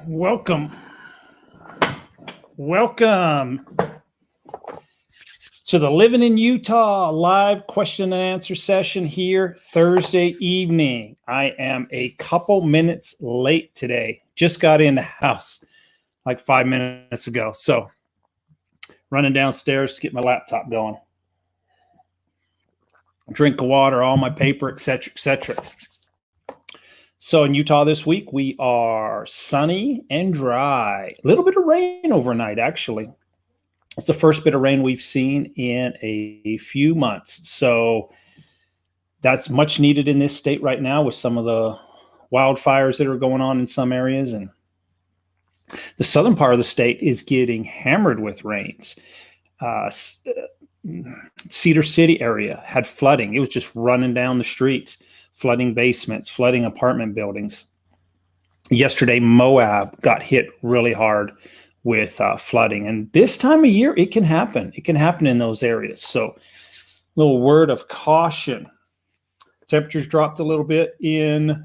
Welcome to the Living in Utah live question and answer session here Thursday evening. I am a couple minutes late today. Just got in the house like 5 minutes ago. So running downstairs to get my laptop going. Drink of water, all my paper, etc., etc. So in Utah this week, we are sunny and dry. A little bit of rain overnight, actually. It's the first bit of rain we've seen in a few months. So that's much needed in this state right now with some of the wildfires that are going on in some areas. And the southern part of the state is getting hammered with rains. Cedar City area had flooding. It was just running down the streets, flooding basements, flooding apartment buildings. Yesterday, Moab got hit really hard with flooding. And this time of year, it can happen. It can happen in those areas. So a little word of caution. Temperatures dropped a little bit in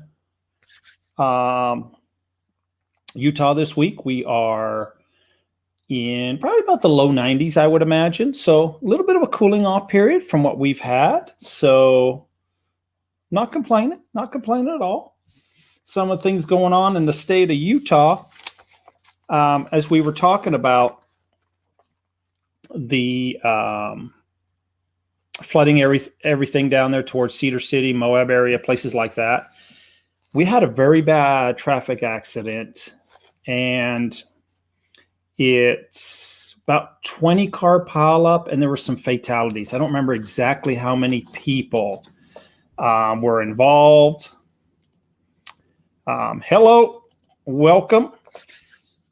Utah this week. We are in probably about the low 90s, I would imagine. So a little bit of a cooling off period from what we've had. So not complaining at all. Some of the things going on in the state of Utah, as we were talking about the flooding everything down there towards Cedar City, Moab area, places like that. We had a very bad traffic accident, and it's about 20 car pileup, and there were some fatalities. I don't remember exactly how many people were involved. Hello, welcome.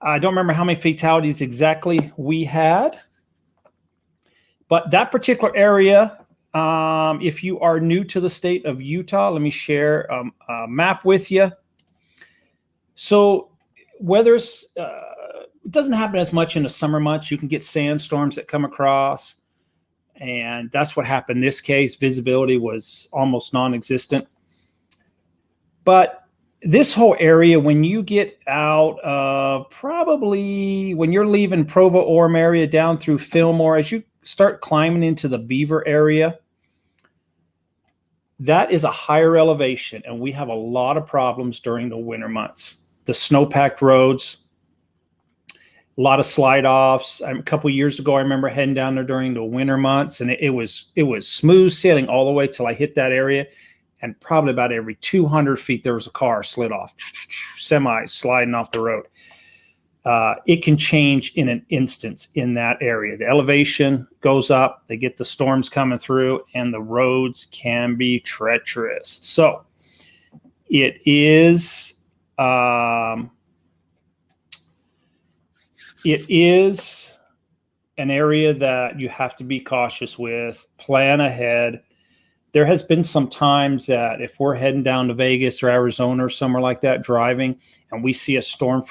I don't remember how many fatalities exactly we had, but that particular area, if you are new to the state of Utah, let me share a map with you. So weather's, it doesn't happen as much in the summer months. You can get sandstorms that come across, and that's what happened in this case. Visibility was almost non-existent. But this whole area, when you get out of probably when you're leaving Provo-Orem area down through Fillmore, as you start climbing into the Beaver area, that is a higher elevation, and we have a lot of problems during the winter months. The snow-packed roads, a lot of slide-offs. A couple of years ago, I remember heading down there during the winter months, and it was smooth sailing all the way till I hit that area. And probably about every 200 feet, there was a car slid off, semi sliding off the road. It can change in an instant in that area. The elevation goes up, they get the storms coming through, and the roads can be treacherous. So it is an area that you have to be cautious with, plan ahead. There has been some times that if we're heading down to Vegas or Arizona or somewhere like that driving, and we see a storm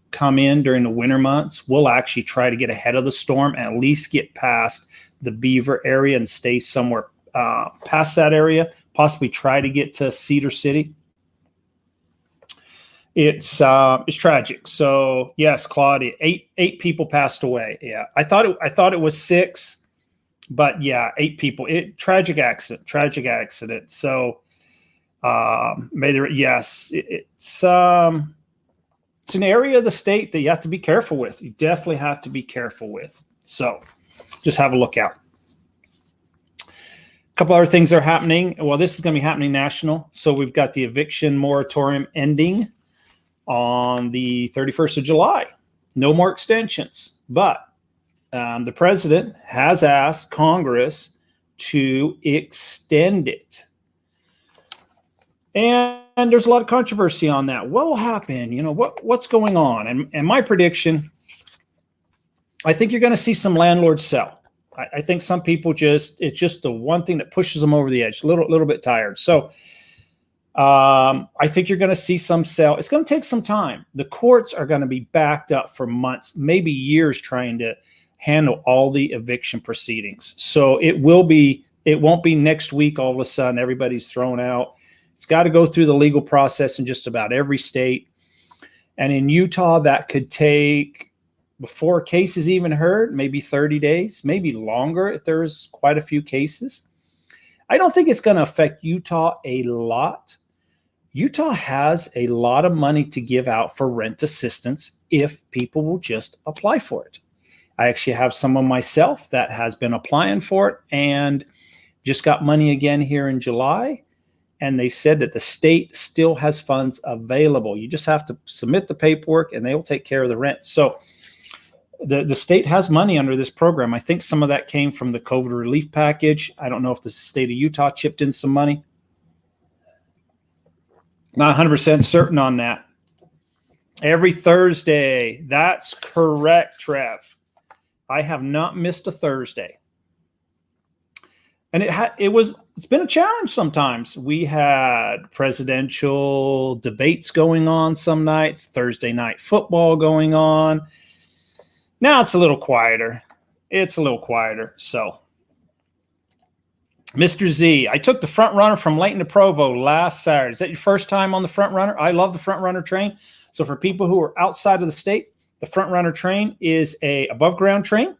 come in during the winter months, we'll actually try to get ahead of the storm and at least get past the Beaver area and stay somewhere past that area, possibly try to get to Cedar City. It's tragic. So yes, Claudia, eight people passed away. Yeah, I thought it was 6. But yeah, 8 people. Tragic accident. So, it's an area of the state that you have to be careful with. You definitely have to be careful with. So, just have a look out. A couple other things are happening. Well, this is going to be happening national. So we've got the eviction moratorium ending on the 31st of July. No more extensions, but the president has asked Congress to extend it. And there's a lot of controversy on that. What will happen? You know, what's going on? And my prediction, I think you're going to see some landlords sell. I think some people it's just the one thing that pushes them over the edge, a little bit tired. So I think you're going to see some sell. It's going to take some time. The courts are going to be backed up for months, maybe years, trying to handle all the eviction proceedings. So it won't be next week all of a sudden everybody's thrown out. It's got to go through the legal process in just about every state. And in Utah, that could take, before a case is even heard, maybe 30 days, maybe longer if there's quite a few cases. I don't think it's going to affect Utah a lot. Utah has a lot of money to give out for rent assistance if people will just apply for it. I actually have someone myself that has been applying for it and just got money again here in July. And they said that the state still has funds available. You just have to submit the paperwork and they will take care of the rent. So the state has money under this program. I think some of that came from the COVID relief package. I don't know if the state of Utah chipped in some money. Not 100% certain on that. Every Thursday. That's correct, Trev. I have not missed a Thursday. And it's been a challenge sometimes. We had presidential debates going on some nights, Thursday night football going on. Now it's a little quieter. So, Mr. Z, I took the front runner from Layton to Provo last Saturday. Is that your first time on the front runner? I love the front runner train. So for people who are outside of the state, the front runner train is a above ground train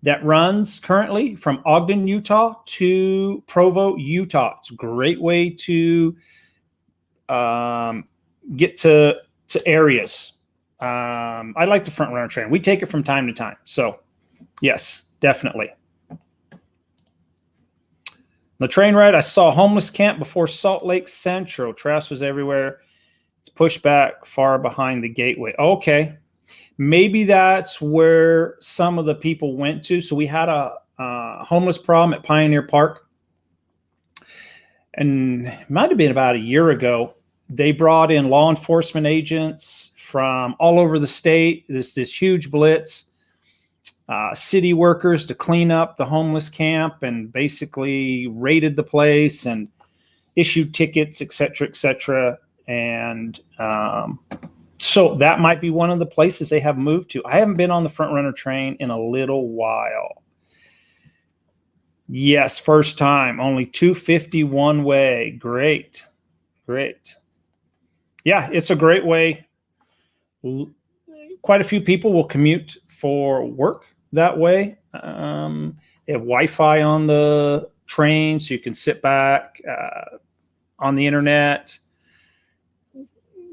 that runs currently from Ogden, Utah to Provo, Utah. It's a great way to get to areas. I like the front runner train. We take it from time to time. So yes, definitely. The train ride, I saw a homeless camp before Salt Lake Central. Trash was everywhere. It's pushed back far behind the gateway. Okay. Maybe that's where some of the people went to. So we had a homeless problem at Pioneer Park. And it might have been about a year ago. They brought in law enforcement agents from all over the state. This huge blitz. City workers to clean up the homeless camp and basically raided the place and issued tickets, et cetera, and so that might be one of the places they have moved to. I haven't been on the front runner train in a little while. Yes, first time, only $2.50 one way. Great. Yeah, it's a great way. Quite a few people will commute for work that way. They have Wi-Fi on the train, so you can sit back on the internet.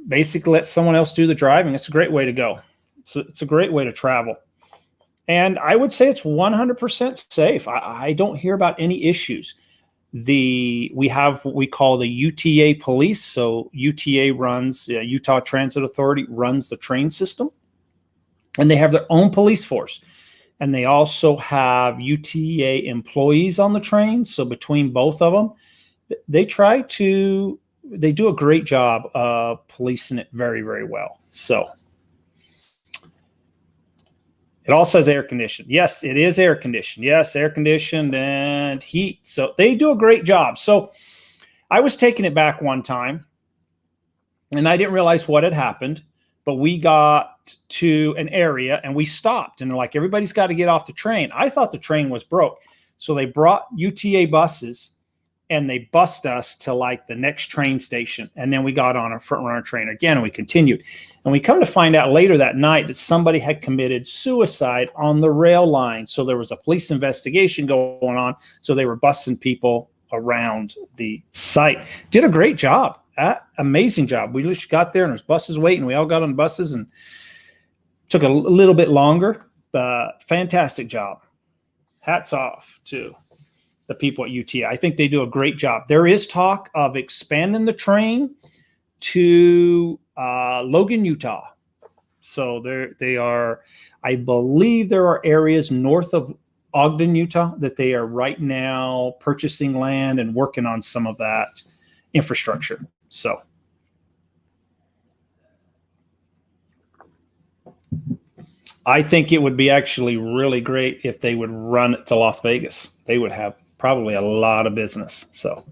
Basically, let someone else do the driving. It's a great way to go. It's a great way to travel. And I would say it's 100% safe. I don't hear about any issues. We have what we call the UTA police. So UTA runs, Utah Transit Authority runs the train system. And they have their own police force. And they also have UTA employees on the train. So between both of them, they do a great job of policing it very, very well. So it also has air conditioned. Yes, it is air conditioned. Yes, air conditioned and heat. So they do a great job. So I was taking it back one time and I didn't realize what had happened. But we got to an area and we stopped and they're like, everybody's got to get off the train. I thought the train was broke. So they brought UTA buses and they bussed us to like the next train station. And then we got on a front runner train again and we continued. And we come to find out later that night that somebody had committed suicide on the rail line. So there was a police investigation going on. So they were bussing people around the site. Did a great job. Amazing job. We just got there and there's buses waiting. We all got on buses and took a little bit longer, but fantastic job. Hats off to the people at UTA. I think they do a great job. There is talk of expanding the train to Logan, Utah. So they are, I believe there are areas north of Ogden, Utah that they are right now purchasing land and working on some of that infrastructure. So I think it would be actually really great if they would run it to Las Vegas. They would have probably a lot of business. So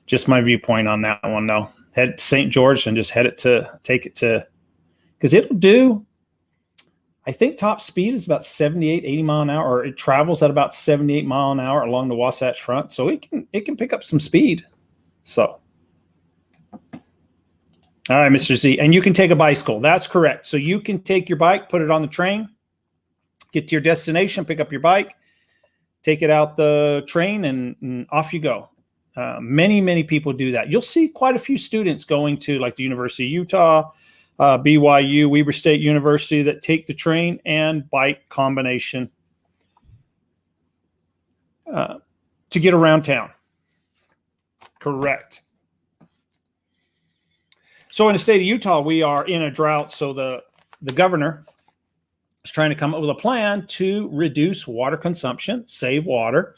just my viewpoint on that one, though. Head to St. George and just take it to, because it'll do, I think top speed is about 78, 80 mile an hour, or it travels at about 78 mile an hour along the Wasatch Front. So it can pick up some speed. So All right, Mr. Z. And you can take a bicycle. That's correct. So you can take your bike, put it on the train, get to your destination, pick up your bike, take it out the train, and off you go. Many people do that. You'll see quite a few students going to like the University of Utah, BYU, Weber State University, that take the train and bike combination to get around town. Correct. So in the state of Utah, we are in a drought. So the governor is trying to come up with a plan to reduce water consumption, save water,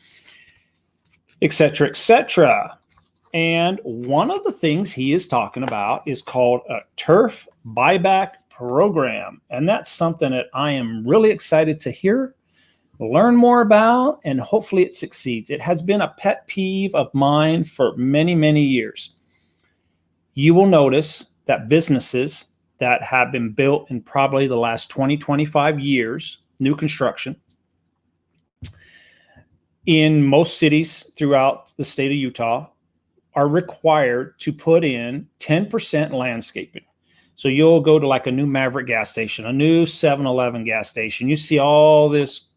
et cetera, et cetera. And one of the things he is talking about is called a turf buyback program. And that's something that I am really excited to hear, learn more about, and hopefully it succeeds. It has been a pet peeve of mine for many years. You will notice that businesses that have been built in probably the last 20-25 years, new construction, in most cities throughout the state of Utah, are required to put in 10% landscaping. So you'll go to like a new Maverick gas station, a new 7-Eleven gas station. You see all this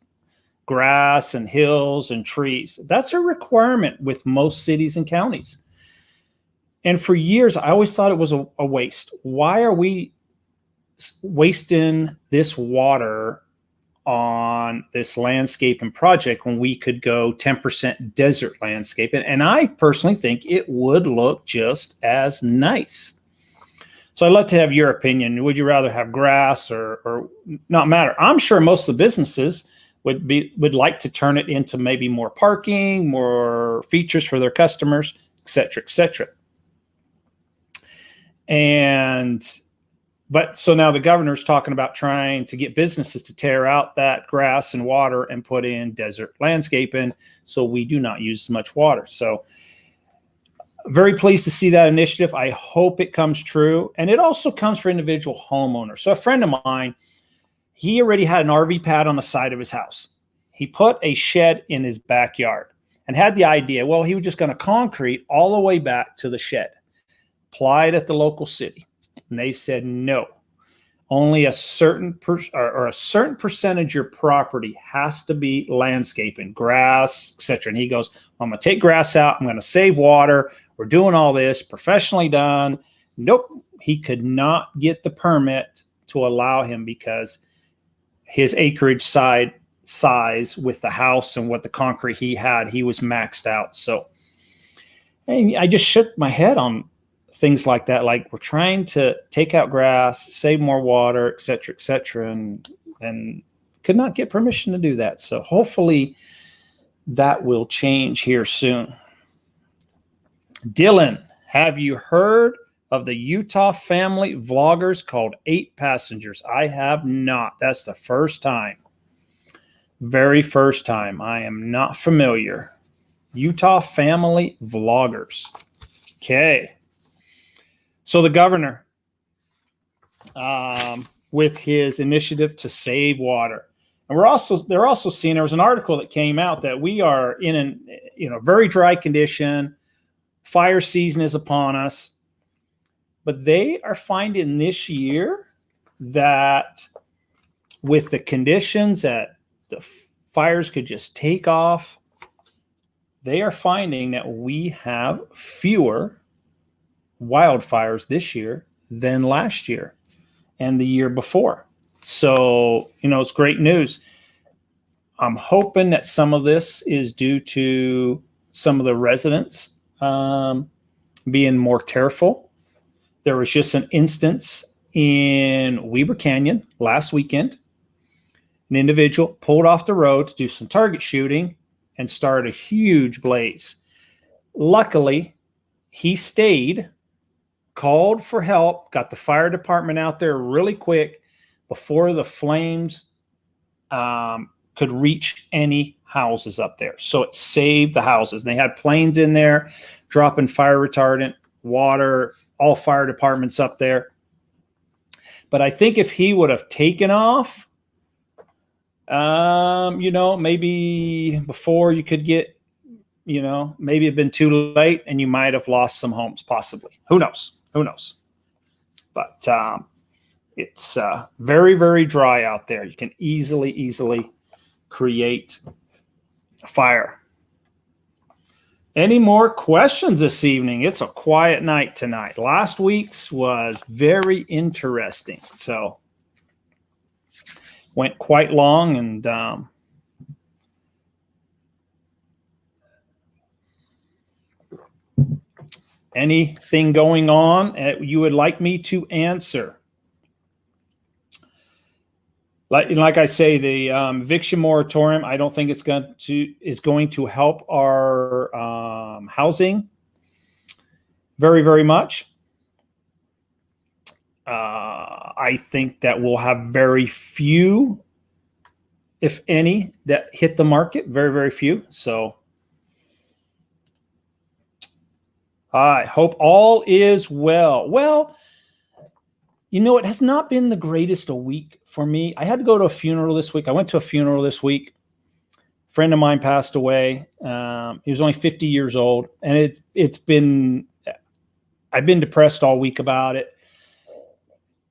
grass and hills and trees. That's a requirement with most cities and counties. And for years, I always thought it was a waste. Why are we wasting this water on this landscaping project when we could go 10% desert landscaping? And I personally think it would look just as nice. So I'd love to have your opinion. Would you rather have grass or not matter? I'm sure most of the businesses would like to turn it into maybe more parking, more features for their customers, et cetera, et cetera. But so now the governor's talking about trying to get businesses to tear out that grass and water and put in desert landscaping so we do not use as much water. So very pleased to see that initiative. I hope it comes true. And it also comes for individual homeowners. So a friend of mine, he already had an RV pad on the side of his house. He put a shed in his backyard and had the idea, well, he was just going to concrete all the way back to the shed. Applied at the local city, and they said no. Only a certain percentage of your property has to be landscaping, grass, etc. And he goes, I'm going to take grass out. I'm going to save water. We're doing all this professionally done. Nope, he could not get the permit to allow him because his acreage size with the house and what the concrete he had, he was maxed out. So I just shook my head on things like that. Like, we're trying to take out grass, save more water, et cetera, and could not get permission to do that. So hopefully that will change here soon. Dylan, have you heard of the Utah family vloggers called 8 Passengers? I have not. That's the first time. Very first time. I am not familiar. Utah family vloggers. Okay. So the governor, with his initiative to save water, and they're also seeing, there was an article that came out that we are in very dry condition. Fire season is upon us, but they are finding this year that with the conditions that the fires could just take off, they are finding that we have fewer wildfires this year than last year and the year before. So, it's great news. I'm hoping that some of this is due to some of the residents being more careful. There was just an instance in Weber Canyon last weekend. An individual pulled off the road to do some target shooting and started a huge blaze. Luckily, he stayed, called for help, got the fire department out there really quick before the flames could reach any houses up there. So it saved the houses. They had planes in there dropping fire retardant, water, all fire departments up there. But I think if he would have taken off, maybe before you could get, maybe it'd been too late and you might have lost some homes, possibly. Who knows? but it's very, very dry out there. You can easily create a fire. Any more questions this evening? It's a quiet night tonight. Last week's was very interesting, so went quite long, and anything going on you would like me to answer? Like I say, the eviction moratorium, I don't think is going to help our housing very, very much. I think that we'll have very few, if any, that hit the market. Very, very few. So I hope all is well. Well, it has not been the greatest a week for me. I had to go to a funeral this week. I went to a funeral this week. A friend of mine passed away. He was only 50 years old, and I've been depressed all week about it.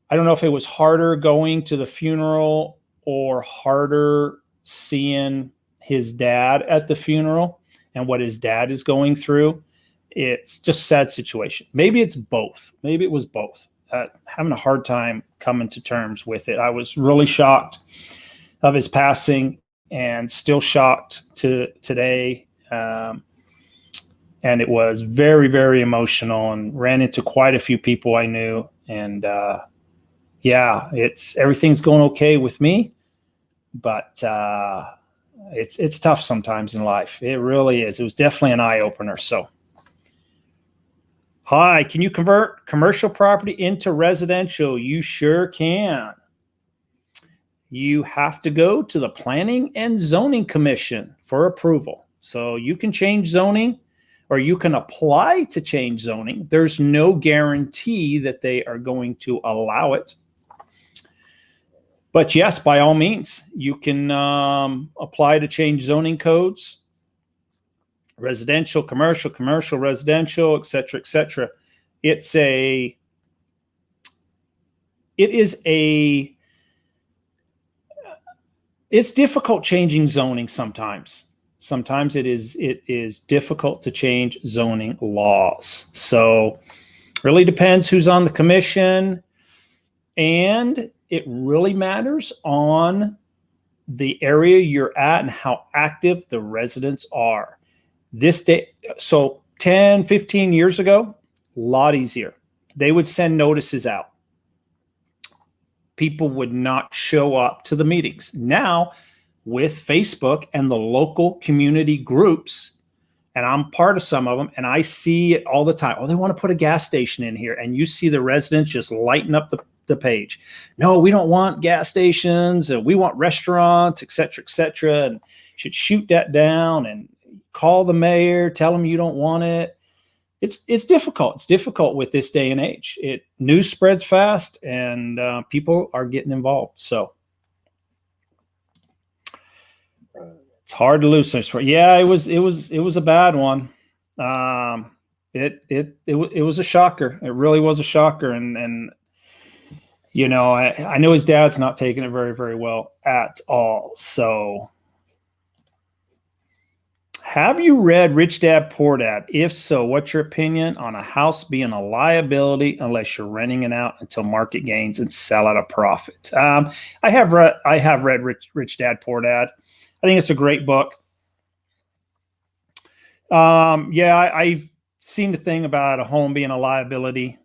I don't know if it was harder going to the funeral or harder seeing his dad at the funeral and what his dad is going through. It's just a sad situation. Maybe it's both. Maybe it was both. Having a hard time coming to terms with it. I was really shocked of his passing and still shocked to today. And it was very, very emotional, and ran into quite a few people I knew. And everything's going okay with me, but it's tough sometimes in life. It really is. It was definitely an eye opener. So. Hi, can you convert commercial property into residential? You sure can. You have to go to the Planning and Zoning Commission for approval. So you can change zoning, or you can apply to change zoning. There's no guarantee that they are going to allow it. But yes, by all means, you can apply to change zoning codes. Residential, commercial, residential, et cetera. It's difficult changing zoning sometimes. Sometimes it is difficult to change zoning laws. So really depends who's on the commission, and it really matters on the area you're at and how active the residents are. This day, so 10, 15 years ago, a lot easier. They would send notices out. People would not show up to the meetings. Now, with Facebook and the local community groups, and I'm part of some of them, and I see it all the time. Oh, they want to put a gas station in here. And you see the residents just lighten up the page. No, we don't want gas stations, and we want restaurants, et cetera, and should shoot that down and call the mayor, tell them you don't want it. It's difficult. It's difficult with this day and age. News spreads fast, and people are getting involved. So it's hard to lose this. Yeah, it was a bad one. It was a shocker. It really was a shocker, and I know his dad's not taking it very, very well at all. So. Have you read Rich Dad Poor Dad? If so, what's your opinion on a house being a liability unless you're renting it out until market gains and sell at a profit? I have read Rich Dad Poor Dad. I think it's a great book. I've seen the thing about a home being a liability.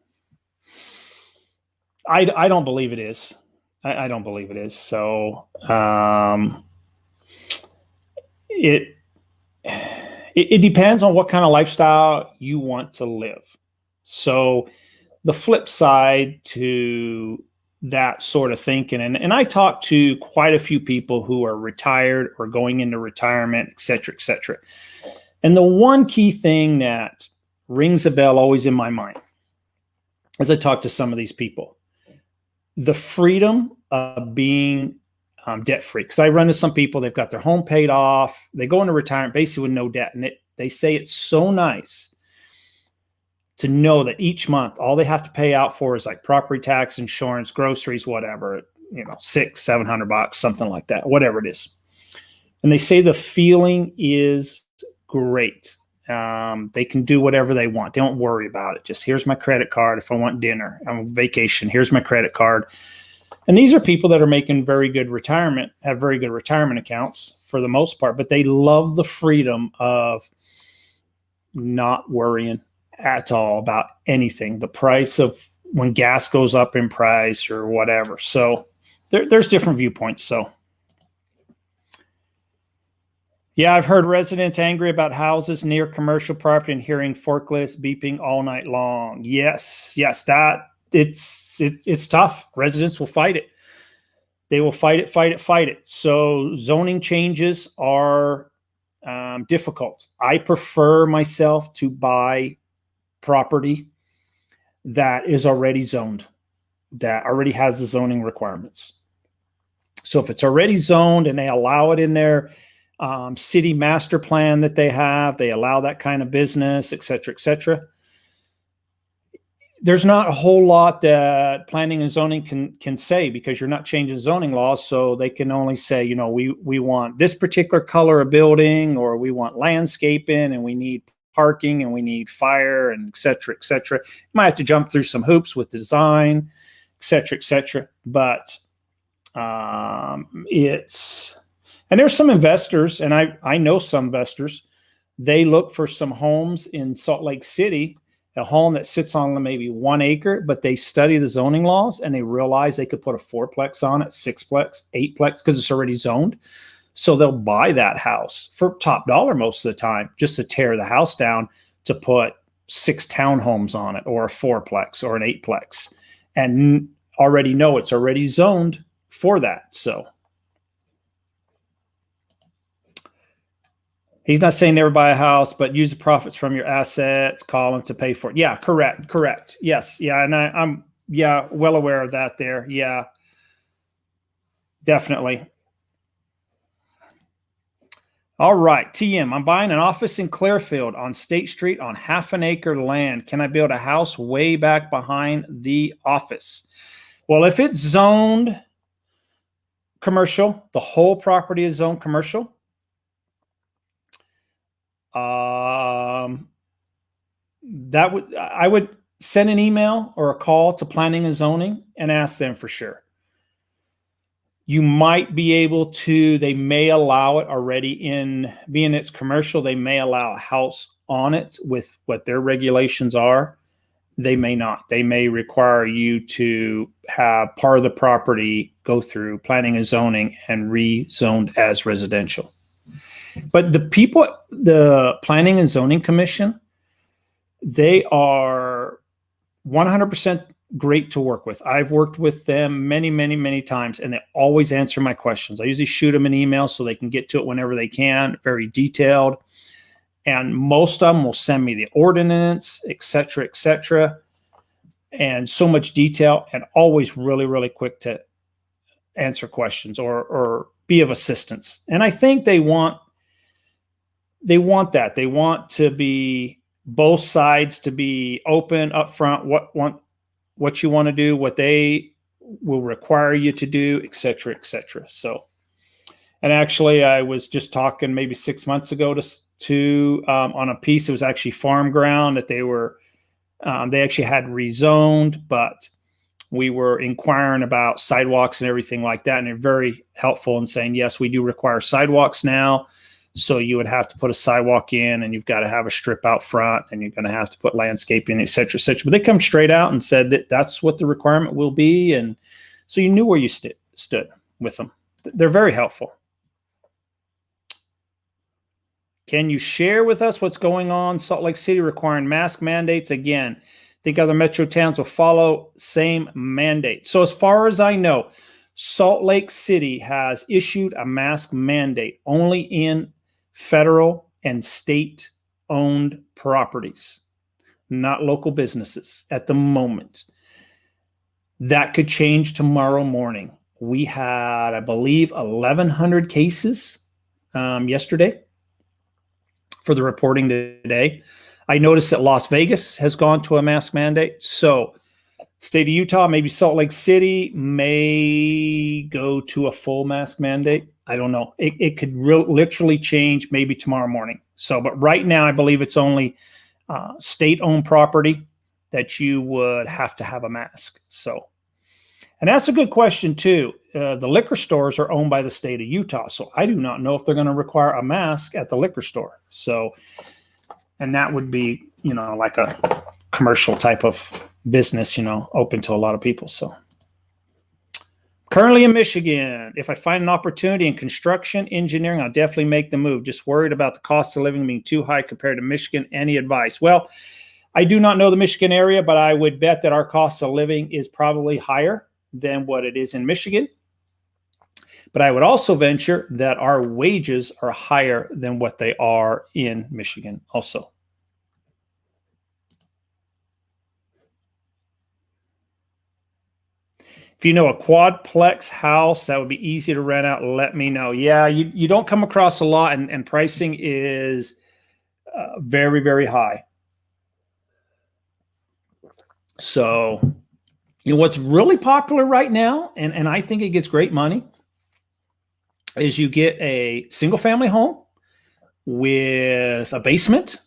I don't believe it is. I don't believe it is. So it depends on what kind of lifestyle you want to live. So the flip side to that sort of thinking, and I talk to quite a few people who are retired or going into retirement, et cetera. And the one key thing that rings a bell always in my mind as I talk to some of these people, the freedom of being debt-free. Because I run into some people, they've got their home paid off. They go into retirement basically with no debt. And they say it's so nice to know that each month all they have to pay out for is like property tax, insurance, groceries, whatever, $600-700, something like that, whatever it is. And they say the feeling is great. They can do whatever they want. They don't worry about it. Just here's my credit card. If I want dinner, I'm on vacation, here's my credit card. And these are people that are making very good retirement, have very good retirement accounts for the most part, but they love the freedom of not worrying at all about anything, the price of when gas goes up in price or whatever. So there's different viewpoints. So yeah, I've heard residents angry about houses near commercial property and hearing forklifts beeping all night long. Yes, that it's tough. Residents will fight it. They will fight it. So zoning changes are difficult. I prefer myself to buy property that is already zoned, that already has the zoning requirements. So if it's already zoned and they allow it in their city master plan that they allow that kind of business, et cetera, there's not a whole lot that planning and zoning can say, because you're not changing zoning laws. So they can only say, we want this particular color of building, or we want landscaping, and we need parking, and we need fire, and et cetera. You might have to jump through some hoops with design, et cetera. But and there's some investors, and I know some investors, they look for some homes in Salt Lake City, a home that sits on maybe 1 acre, but they study the zoning laws and they realize they could put a 4-plex on it, 6-plex, 8-plex, because it's already zoned. So they'll buy that house for top dollar most of the time, just to tear the house down to put 6 townhomes on it, or a 4-plex or an 8-plex, and already know it's already zoned for that. So he's not saying never buy a house, but use the profits from your assets, call them to pay for it. Yeah, correct. Yes. Yeah. And I'm well aware of that there. Yeah, definitely. All right. TM, I'm buying an office in Clearfield on State Street on 1/2 acre land. Can I build a house way back behind the office? Well, if it's zoned commercial, the whole property is zoned commercial. I would send an email or a call to planning and zoning and ask them for sure. You might be able to, they may allow it already, in being it's commercial, they may allow a house on it with what their regulations are. They may not. They may require you to have part of the property go through planning and zoning and rezoned as residential. But the Planning and Zoning Commission, they are 100% great to work with. I've worked with them many times, and they always answer my questions. I usually shoot them an email so they can get to it whenever they can, very detailed. And most of them will send me the ordinance, et cetera, and so much detail, and always really quick to answer questions or be of assistance. And I think they want that. They want to be both sides to be open upfront, what you want to do, what they will require you to do, et cetera. So, and actually I was just talking maybe 6 months ago to on a piece, it was actually farm ground that they were, they actually had rezoned, but we were inquiring about sidewalks and everything like that. And they're very helpful in saying, yes, we do require sidewalks now. So you would have to put a sidewalk in, and you've got to have a strip out front, and you're going to have to put landscaping, et cetera. But they come straight out and said that that's what the requirement will be. And so you knew where you stood with them. They're very helpful. Can you share with us what's going on? Salt Lake City requiring mask mandates again. Think other metro towns will follow same mandate. So as far as I know, Salt Lake City has issued a mask mandate only in federal and state-owned properties, not local businesses at the moment. That could change tomorrow morning. We had, I believe, 1,100 cases yesterday for the reporting today. I noticed that Las Vegas has gone to a mask mandate. So state of Utah, maybe Salt Lake City may go to a full mask mandate. I don't know. It could literally change maybe tomorrow morning. So, but right now, I believe it's only state-owned property that you would have to have a mask. So, and that's a good question too. The liquor stores are owned by the state of Utah. So I do not know if they're going to require a mask at the liquor store. So, and that would be, like a commercial type of business, open to a lot of people. So currently in Michigan, if I find an opportunity in construction, engineering, I'll definitely make the move. Just worried about the cost of living being too high compared to Michigan. Any advice? Well, I do not know the Michigan area, but I would bet that our cost of living is probably higher than what it is in Michigan. But I would also venture that our wages are higher than what they are in Michigan also. If you know a quadplex house that would be easy to rent out, let me know. Yeah, you don't come across a lot, and pricing is very, very high. So, what's really popular right now, and I think it gets great money, is you get a single family home with a basement,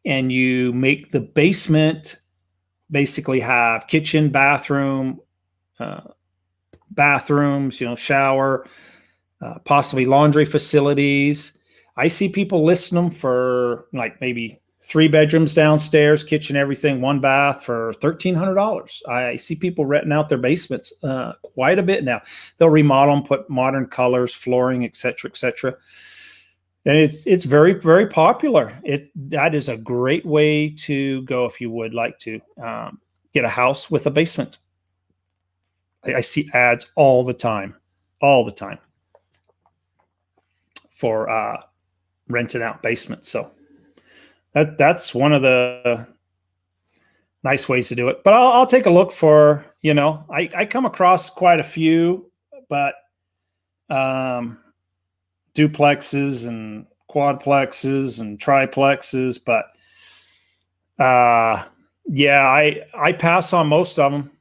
and you make the basement basically have kitchen, bathrooms, shower, possibly laundry facilities. I see people listing them for like maybe 3 bedrooms downstairs, kitchen, everything, 1 bath for $1,300. I see people renting out their basements quite a bit now. They'll remodel them, put modern colors, flooring, et cetera, and it's very, very popular. That is a great way to go if you would like to get a house with a basement. I see ads all the time for renting out basements. So that's one of the nice ways to do it. But I'll take a look for, I come across quite a few, but duplexes and quadplexes and triplexes. But yeah, I pass on most of them.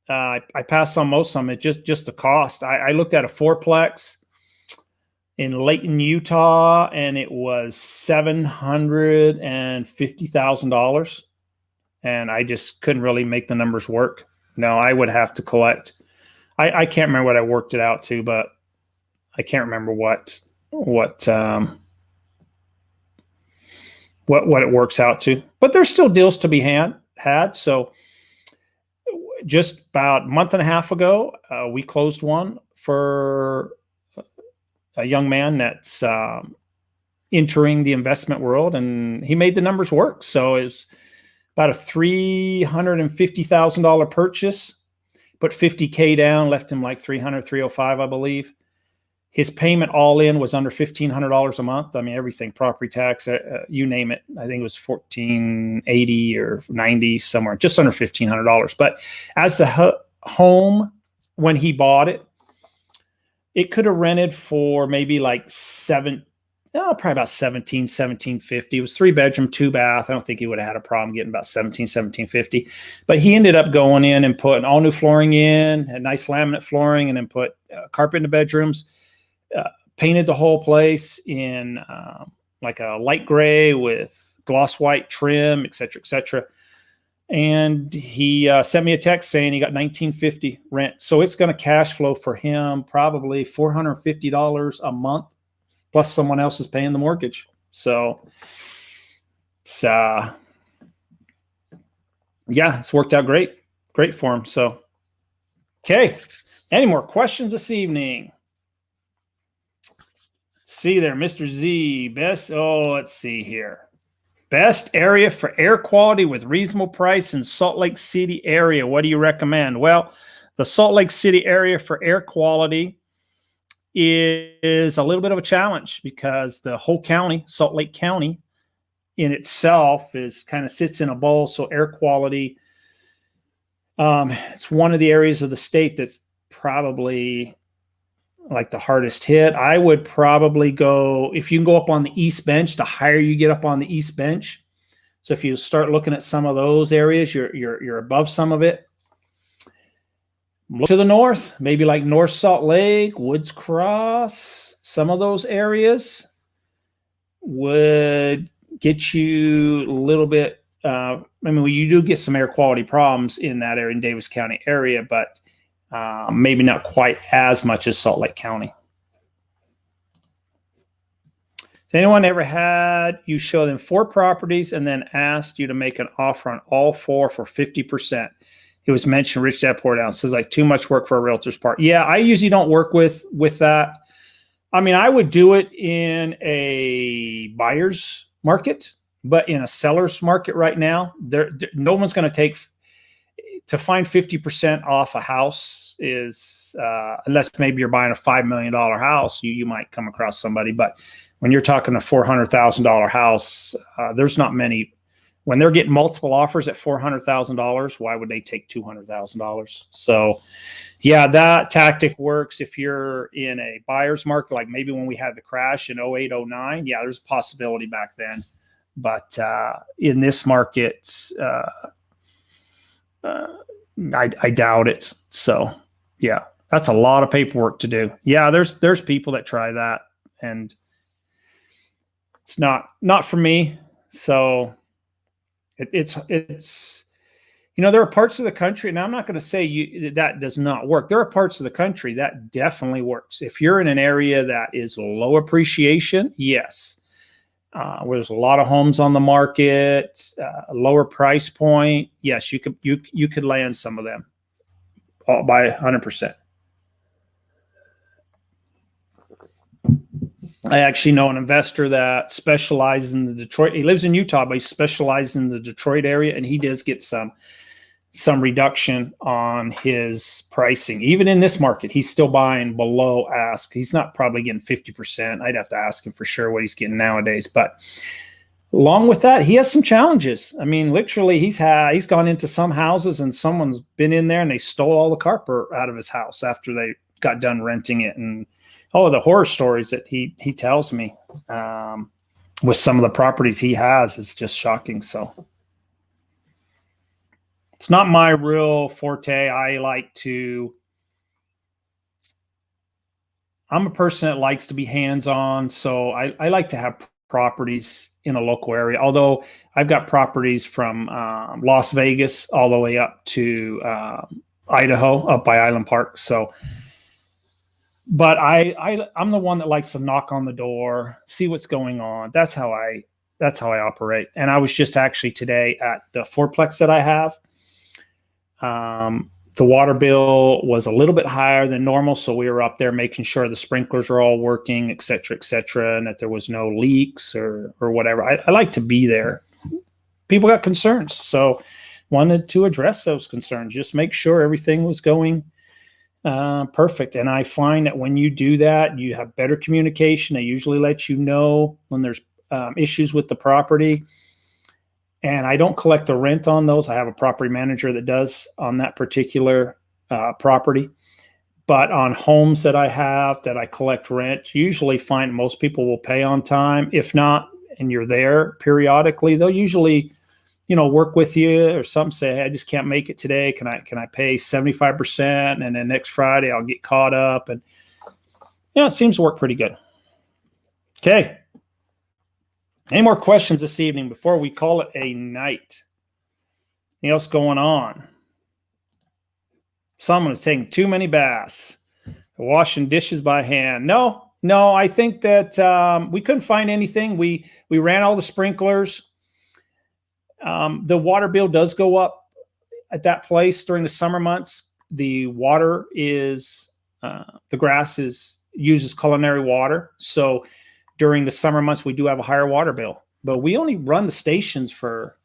I passed on most of them. It's just the cost. I looked at a 4-plex in Layton, Utah, and it was $750,000, and I just couldn't really make the numbers work. No, I would have to collect. I can't remember what I worked it out to, but I can't remember what it works out to. But there's still deals to be had. So just about a month and a half ago, we closed one for a young man that's entering the investment world, and he made the numbers work. So it's about a $350,000 purchase, put $50K down, left him like $305, I believe. His payment all in was under $1,500 a month. I mean, everything, property tax, you name it. I think it was $1,480 or $90, somewhere, just under $1,500. But as the home, when he bought it, it could have rented for maybe like probably about $1,750. It was 3 bedroom, 2 bath. I don't think he would have had a problem getting about $1,750. But he ended up going in and putting all new flooring in, had nice laminate flooring, and then put carpet in the bedrooms. Painted the whole place in like a light gray with gloss white trim, et cetera, and he sent me a text saying he got $1,950 rent. So it's going to cash flow for him probably $450 a month, plus someone else is paying the mortgage. So it's it's worked out great for him. So okay, any more questions this evening? See there, Mr. Z. Let's see here. Best area for air quality with reasonable price in Salt Lake City area. What do you recommend? Well, the Salt Lake City area for air quality is a little bit of a challenge because the whole county, Salt Lake County in itself, is kind of sits in a bowl. So air quality, it's one of the areas of the state that's probably like the hardest hit. I would probably go, if you can go up on the East Bench, the higher you get up on the East Bench. So if you start looking at some of those areas, you're above some of it. Look to the north, maybe like North Salt Lake, Woods Cross, some of those areas would get you a little bit. I mean, you do get some air quality problems in that area, in Davis County area, but maybe not quite as much as Salt Lake County. Has anyone ever had you show them 4 properties and then asked you to make an offer on all 4 for 50%? It was mentioned Rich Dad Poor Down. Says like too much work for a realtor's part. Yeah, I usually don't work with that. I mean, I would do it in a buyer's market, but in a seller's market right now, no one's going to take to find 50% off a house is unless maybe you're buying a $5 million house, you might come across somebody. But when you're talking a $400,000 house, there's not many. When they're getting multiple offers at $400,000, why would they take $200,000? So, yeah, that tactic works if you're in a buyer's market, like maybe when we had the crash in 08, 09. Yeah, there's a possibility back then. But in this market, I doubt it. So, yeah, that's a lot of paperwork to do. Yeah, there's people that try that, and it's not for me. So. It's there are parts of the country, and I'm not going to say that does not work. There are parts of the country that definitely works. If you're in an area that is low appreciation, yes, where there's a lot of homes on the market, a lower price point, yes, you could land some of them by 100%. I actually know an investor that specializes in the Detroit. He lives in Utah, but he specializes in the Detroit area, and he does get some reduction on his pricing. Even in this market, he's still buying below ask. He's not probably getting 50%. I'd have to ask him for sure what he's getting nowadays. But along with that, he has some challenges. I mean, literally, he's gone into some houses, and someone's been in there, and they stole all the carpet out of his house after they got done renting it. And the horror stories that he tells me with some of the properties he has is just shocking. So it's not my real forte. I'm a person that likes to be hands-on. So I like to have properties in a local area, although I've got properties from Las Vegas all the way up to Idaho, up by Island Park. So, but I'm the one that likes to knock on the door, see what's going on. That's how I operate. And I was just actually today at the fourplex that I have. The water bill was a little bit higher than normal, so we were up there making sure the sprinklers are all working, et cetera, and that there was no leaks or whatever. I like to be there. People got concerns, so wanted to address those concerns. Just make sure everything was going perfect. And I find that when you do that, you have better communication. They usually let you know when there's issues with the property. And I don't collect the rent on those. I have a property manager that does on that particular property. But on homes that I have that I collect rent, usually find most people will pay on time. If not, and you're there periodically, they'll usually, work with you or something. Say, hey, I just can't make it today. Can I pay 75%? And then next Friday I'll get caught up. And it seems to work pretty good. Okay. Any more questions this evening before we call it a night? Anything else going on? Someone is taking too many baths. Washing dishes by hand. No, I think that we couldn't find anything. We ran all the sprinklers. The water bill does go up at that place during the summer months. The water is, the grass uses culinary water. So during the summer months, we do have a higher water bill, but we only run the stations for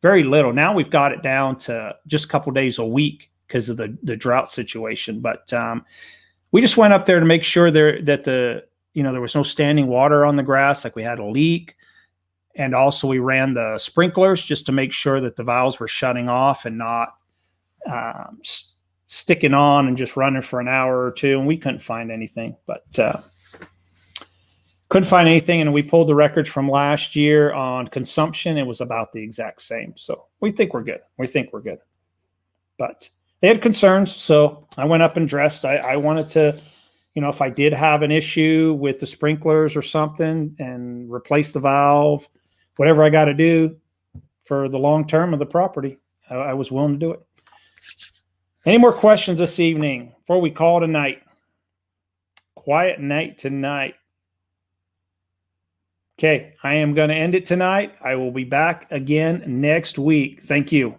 very little. Now we've got it down to just a couple days a week because of the drought situation. But we just went up there to make sure that there was no standing water on the grass, like we had a leak. And also we ran the sprinklers just to make sure that the valves were shutting off and not sticking on and just running for an hour or two, and we couldn't find anything. But couldn't find anything, and we pulled the records from last year on consumption. It was about the exact same. So we think we're good. But they had concerns, so I went up and dressed. I wanted to, if I did have an issue with the sprinklers or something, and replace the valve, whatever I got to do for the long term of the property, I was willing to do it. Any more questions this evening before we call tonight? Quiet night tonight. Okay, I am going to end it tonight. I will be back again next week. Thank you.